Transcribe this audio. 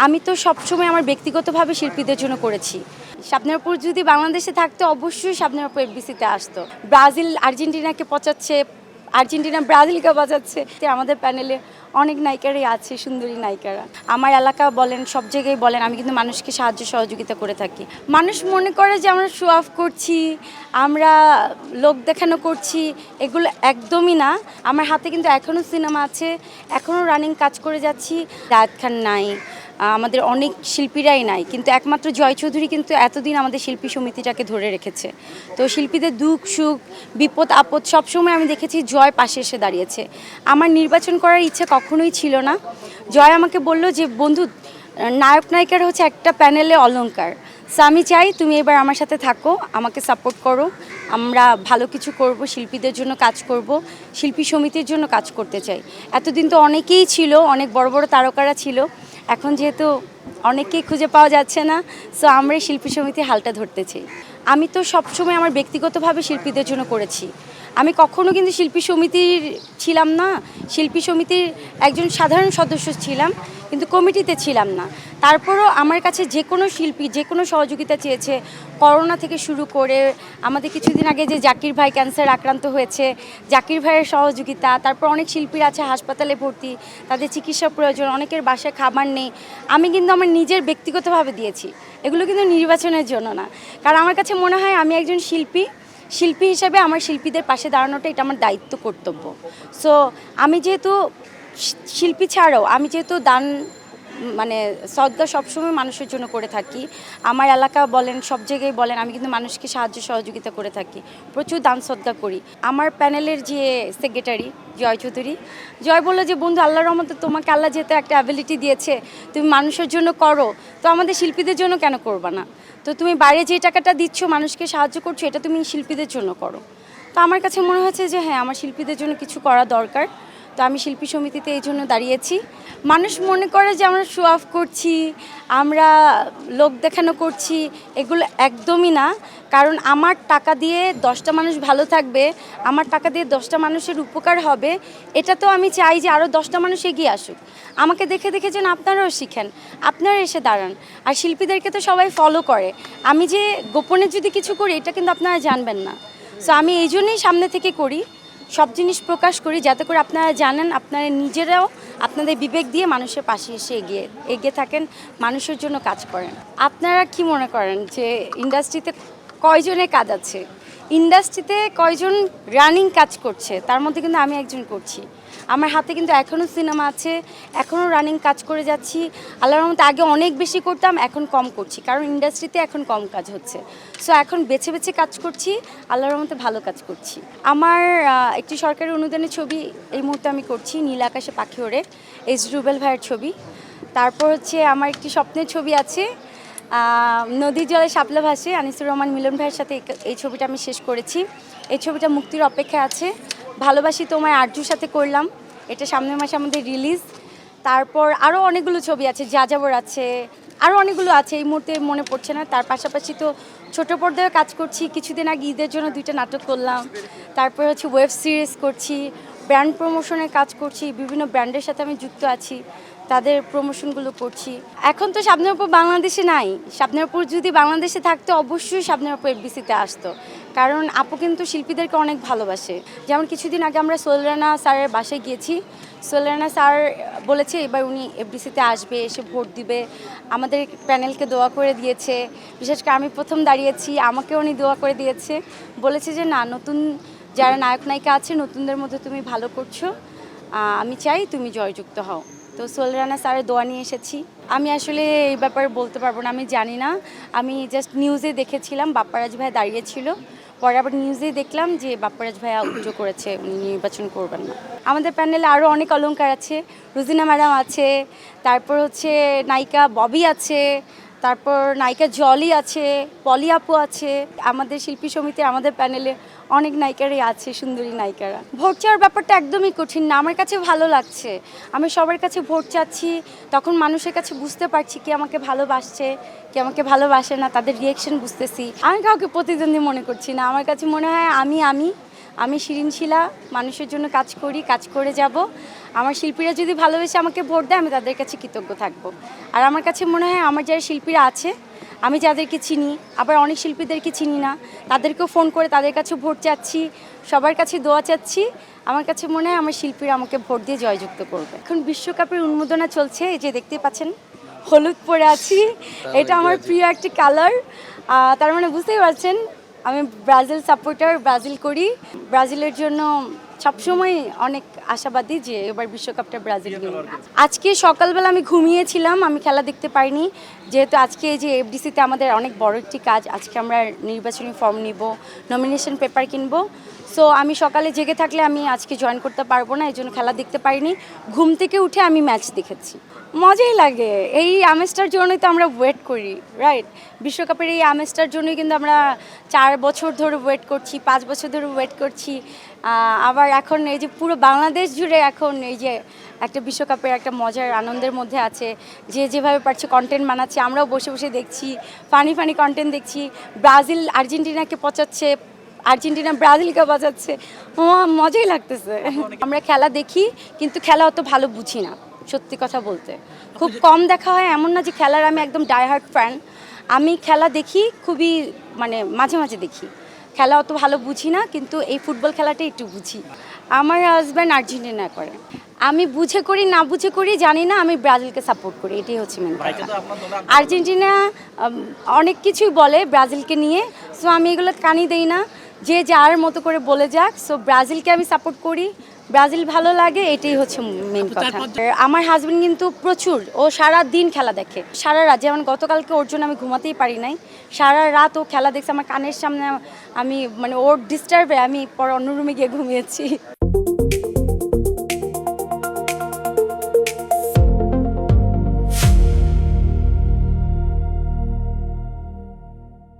আমি তো সবসময় আমার ব্যক্তিগতভাবে শিল্পীদের জন্য করেছি। শাবনার আপুর যদি বাংলাদেশে থাকতো অবশ্যই শাবনার আপু এফডিসিতে আসতো। ব্রাজিল আর্জেন্টিনাকে পচাচ্ছে, আর্জেন্টিনা ব্রাজিলকে বাজাচ্ছে। আমাদের প্যানেলে অনেক নায়িকারাই আছে, সুন্দরী নায়িকারা। আমার এলাকা বলেন, সব জায়গায় বলেন, আমি কিন্তু মানুষকে সাহায্য সহযোগিতা করে থাকি। মানুষ মনে করে যে আমরা শো অফ করছি, আমরা লোক দেখানো করছি, এগুলো একদমই না। আমার হাতে কিন্তু এখনও সিনেমা আছে, এখনও রানিং কাজ করে যাচ্ছি। রাহাত খান নাই, আমাদের অনেক শিল্পীরাই নাই, কিন্তু একমাত্র জয় চৌধুরী কিন্তু এতদিন আমাদের শিল্পী সমিতিটাকে ধরে রেখেছে। তো শিল্পীদের দুঃখ সুখ বিপদ আপদ সবসময় আমি দেখেছি জয় পাশে এসে দাঁড়িয়েছে। আমার নির্বাচন করার ইচ্ছে কখনোই ছিল না। জয় আমাকে বলল যে বন্ধু, নায়ক নায়িকার হচ্ছে একটা প্যানেলে অলংকার। সো আমি চাই তুমি এবার আমার সাথে থাকো, আমাকে সাপোর্ট করো, আমরা ভালো কিছু করব, শিল্পীদের জন্য কাজ করব, শিল্পী সমিতির জন্য কাজ করতে চাই। এতদিন তো অনেকেই ছিল, অনেক বড় বড় তারকারা ছিল, এখন যেহেতু অনেকেই খুঁজে পাওয়া যাচ্ছে না, সো আমরা শিল্পী সমিতি হালটা ধরতে চাই। আমি তো সবসময় আমার ব্যক্তিগতভাবে শিল্পীদের জন্য করেছি। আমি কখনো কিন্তু শিল্পী সমিতির ছিলাম না, শিল্পী সমিতির একজন সাধারণ সদস্য ছিলাম, কিন্তু কমিটিতে ছিলাম না। তারপরও আমার কাছে যে কোনো শিল্পী যে কোনো সহযোগিতা চেয়েছে, করোনা থেকে শুরু করে আমাদের কিছুদিন আগে যে জাকির ভাই ক্যান্সার আক্রান্ত হয়েছে, জাকির ভাইয়ের সহযোগিতা, তারপর অনেক শিল্পীরা আছে হাসপাতালে ভর্তি, তাদের চিকিৎসা প্রয়োজন, অনেকের বাসায় খাবার নেই, আমি কিন্তু আমার নিজের ব্যক্তিগতভাবে দিয়েছি। এগুলো কিন্তু নির্বাচনের জন্য না, কারণ আমার কাছে মনে হয় আমি একজন শিল্পী হিসেবে আমার শিল্পীদের পাশে দাঁড়ানোটা এটা আমার দায়িত্ব, কর্তব্য। সো আমি যেহেতু শিল্পী ছাড়াও আমি যেহেতু দান মানে সদকা সবসময় মানুষের জন্য করে থাকি, আমার এলাকা বলেন, সব জায়গায় বলেন, আমি কিন্তু মানুষকে সাহায্য সহযোগিতা করে থাকি, প্রচুর দান সদকা করি। আমার প্যানেলের যে সেক্রেটারি জয় চৌধুরী, জয় বললো যে বন্ধু, আল্লাহর রহমতে তোমাকে আল্লাহ যেহেতু একটা অ্যাবিলিটি দিয়েছে, তুমি মানুষের জন্য করো, তো আমাদের শিল্পীদের জন্য কেন করবা না? তো তুমি বাইরে যে টাকাটা দিচ্ছ, মানুষকে সাহায্য করছো, এটা তুমি শিল্পীদের জন্য করো। তো আমার কাছে মনে হয়েছে যে হ্যাঁ, আমার শিল্পীদের জন্য কিছু করা দরকার। তো আমি শিল্পী সমিতিতে এই জন্য দাঁড়িয়েছি। মানুষ মনে করে যে আমরা শো অফ করছি, আমরা লোক দেখানো করছি, এগুলো একদমই না। কারণ আমার টাকা দিয়ে 10টা মানুষ ভালো থাকবে, আমার টাকা দিয়ে 10টা মানুষের উপকার হবে, এটা তো আমি চাই যে আরও 10টা মানুষ এগিয়ে আসুক। আমাকে দেখে দেখে যেন আপনারাও শিখেন, আপনারা এসে দাঁড়ান। আর শিল্পীদেরকে তো সবাই ফলো করে, আমি যে গোপনে যদি কিছু করি এটা কিন্তু আপনারা জানবেন না। সো আমি এই জন্যই সামনে থেকে করি, সব জিনিস প্রকাশ করি, যাতে করে আপনারা জানেন, আপনারা নিজেরাও আপনাদের বিবেক দিয়ে মানুষের পাশে এসে এগিয়ে থাকেন, মানুষের জন্য কাজ করেন। আপনারা কি মনে করেন যে ইন্ডাস্ট্রিতে কয়জনের কাজ আছে, ইন্ডাস্ট্রিতে কয়জন রানিং কাজ করছে? তার মধ্যে কিন্তু আমি একজন করছি। আমার হাতে কিন্তু এখনও সিনেমা আছে, এখনও রানিং কাজ করে যাচ্ছি। আল্লাহর রহমতে আগে অনেক বেশি করতাম, এখন কম করছি, কারণ ইন্ডাস্ট্রিতে এখন কম কাজ হচ্ছে। সো এখন বেছে বেছে কাজ করছি, আল্লাহর রহমতে ভালো কাজ করছি। আমার একটি সরকারি অনুদানের ছবি এই মুহূর্তে আমি করছি, নীল আকাশে পাখি ওড়ে, এস রুবেল ভাইয়ের ছবি। তারপর হচ্ছে আমার একটি স্বপ্নের ছবি আছে, নদীর জলে শাপলা ভাসে, আনিসুর রহমান মিলন ভাইয়ের সাথে এই ছবিটা আমি শেষ করেছি। এই ছবিটা মুক্তির অপেক্ষা আছে। ভালোবাসি তোমায় আরজুর সাথে করলাম, এটা সামনের মাসে আমাদের রিলিজ। তারপর আরও অনেকগুলো ছবি আছে, যাযাবর আছে, আরও অনেকগুলো আছে, এই মুহূর্তে মনে পড়ছে না। তার পাশাপাশি তো ছোটো পর্দায় কাজ করছি, কিছুদিন আগে ঈদের জন্য 2টা নাটক করলাম। তারপর হচ্ছে ওয়েব সিরিজ করছি, ব্র্যান্ড প্রমোশনের কাজ করছি, বিভিন্ন ব্র্যান্ডের সাথে আমি যুক্ত আছি, তাদের প্রমোশনগুলো করছি। এখন তো শাবনার আপু বাংলাদেশে নাই, শাবনার আপু যদি বাংলাদেশে থাকতো অবশ্যই শাবনার আপু এফডিসিতে আসতো, কারণ আপু কিন্তু শিল্পীদেরকে অনেক ভালোবাসে। যেমন কিছুদিন আগে আমরা সোহেল রানা স্যারের বাসায় গিয়েছি, সোহেল রানা স্যার বলেছে এবার উনি এফডিসিতে আসবে, এসে ভোট দিবে, আমাদের প্যানেলকে দোয়া করে দিয়েছে। বিশেষ করে আমি প্রথম দাঁড়িয়েছি, আমাকে উনি দোয়া করে দিয়েছে, বলেছে যে না, নতুন যারা নায়ক নায়িকা আছে নতুনদের মধ্যে তুমি ভালো করছো, আমি চাই তুমি জয়যুক্ত হও। তো সোহেল রানা স্যারের দোয়া নিয়ে এসেছি। আমি আসলে এই ব্যাপারে বলতে পারবো না, আমি জানি না। আমি জাস্ট নিউজে দেখেছিলাম বাপ্পারাজ ভাই দাঁড়িয়েছিল, পরে আবার নিউজেই দেখলাম যে বাপ্পারাজ ভাইয়া অভিযোগ করেছে উনি নির্বাচন করবেন না। আমাদের প্যানেলে আরও অনেক অলংকার আছে, রুজিনা ম্যাডাম আছে, তারপর হচ্ছে নায়িকা ববি আছে, তারপর নায়িকা জলি আছে, পলি আপু আছে। আমাদের শিল্পী সমিতির আমাদের প্যানেলে অনেক নায়িকারই আছে, সুন্দরী নায়িকারা। ভোট চাওয়ার ব্যাপারটা একদমই কঠিন না, আমার কাছে ভালো লাগছে। আমি সবার কাছে ভোট চাচ্ছি, তখন মানুষের কাছে বুঝতে পারছি কে আমাকে ভালোবাসছে, কে আমাকে ভালোবাসে না, তাদের রিয়েকশন বুঝতেছি। আমি কাউকে প্রতিদ্বন্দ্বী মনে করছি না, আমার কাছে মনে হয় আমি আমি শিরিন শিলা মানুষের জন্য কাজ করি, কাজ করে যাব। আমার শিল্পীরা যদি ভালোবেসে আমাকে ভোট দেয় আমি তাদের কাছে কৃতজ্ঞ থাকব। আর আমার কাছে মনে হয় আমার যারা শিল্পীরা আছে আমি যাদেরকে চিনি, আবার অনেক শিল্পীদেরকে চিনি না, তাদেরকেও ফোন করে তাদের কাছে ভোট চাচ্ছি, সবার কাছে দোয়া চাচ্ছি। আমার কাছে মনে হয় আমার শিল্পীরা আমাকে ভোট দিয়ে জয়যুক্ত করবে। এখন বিশ্বকাপের উন্মোদনা চলছে, এই যে দেখতে পাচ্ছেন হলুদ পরে আছি, এটা আমার প্রিয় একটি কালার। তার মানে বুঝতেই পারছেন আমি ব্রাজিল সাপোর্টার, ব্রাজিল করি। ব্রাজিলের জন্য সবসময় অনেক আশাবাদী যে এবার বিশ্বকাপটা ব্রাজিল নেবে। আজকে সকালবেলা আমি ঘুমিয়েছিলাম, আমি খেলা দেখতে পাইনি, যেহেতু আজকে এই যে এফডিসিতে আমাদের অনেক বড় একটি কাজ। আজকে আমরা নির্বাচনী ফর্ম নিব, নমিনেশন পেপার কিনবো। সো আমি সকালে জেগে থাকলে আমি আজকে জয়েন করতে পারবো না, এই জন্য খেলা দেখতে পারিনি। ঘুম থেকে উঠে আমি ম্যাচ দেখেছি, মজাই লাগে। এই আমেজটার জন্যই তো আমরা ওয়েট করি, রাইট? বিশ্বকাপের এই আমেজটার জন্যই কিন্তু আমরা 4 বছর ধরে ওয়েট করছি, 5 বছর ধরে ওয়েট করছি। আবার এখন এই যে পুরো বাংলাদেশ জুড়ে এখন এই যে একটা বিশ্বকাপের একটা মজার আনন্দের মধ্যে আছে, যে যেভাবে পারছে কন্টেন্ট বানাচ্ছে, আমরাও বসে বসে দেখছি, ফানি ফানি কন্টেন্ট দেখছি। ব্রাজিল আর্জেন্টিনাকে পচাচ্ছে, আর্জেন্টিনা ব্রাজিলকে বাজাচ্ছে, মজাই লাগতেছে। আমরা খেলা দেখি কিন্তু খেলা অত ভালো বুঝি না, সত্যি কথা বলতে। খুব কম দেখা হয়, এমন না যে খেলার আমি একদম ডাইহার্ট ফ্যান। আমি খেলা দেখি খুবই মানে মাঝে মাঝে দেখি, খেলা অত ভালো বুঝি না, কিন্তু এই ফুটবল খেলাটা একটু বুঝি। আমার হাজব্যান্ড আর্জেন্টিনা করে, আমি বুঝে করি না বুঝে করি জানি না, আমি ব্রাজিলকে সাপোর্ট করি, এটাই হচ্ছে মেন কথা। আর্জেন্টিনা অনেক কিছুই বলে ব্রাজিলকে নিয়ে, সো আমি এগুলো কানি দেই না, যে যার মতো করে বলে যাক। সো ব্রাজিলকে আমি সাপোর্ট করি, ব্রাজিল ভালো লাগে, এটাই হচ্ছে মেন কথা। আমার হাজবেন্ড কিন্তু প্রচুর, ও সারা দিন খেলা দেখে, সারা রাত। যেমন গতকালকে ওর জন্য আমি ঘুমাতেই পারি নাই, সারা রাত ও খেলা দেখছে আমার কানের সামনে। আমি মানে ওর ডিস্টার্বে আমি পরে অন্য রুমে গিয়ে ঘুমিয়েছি।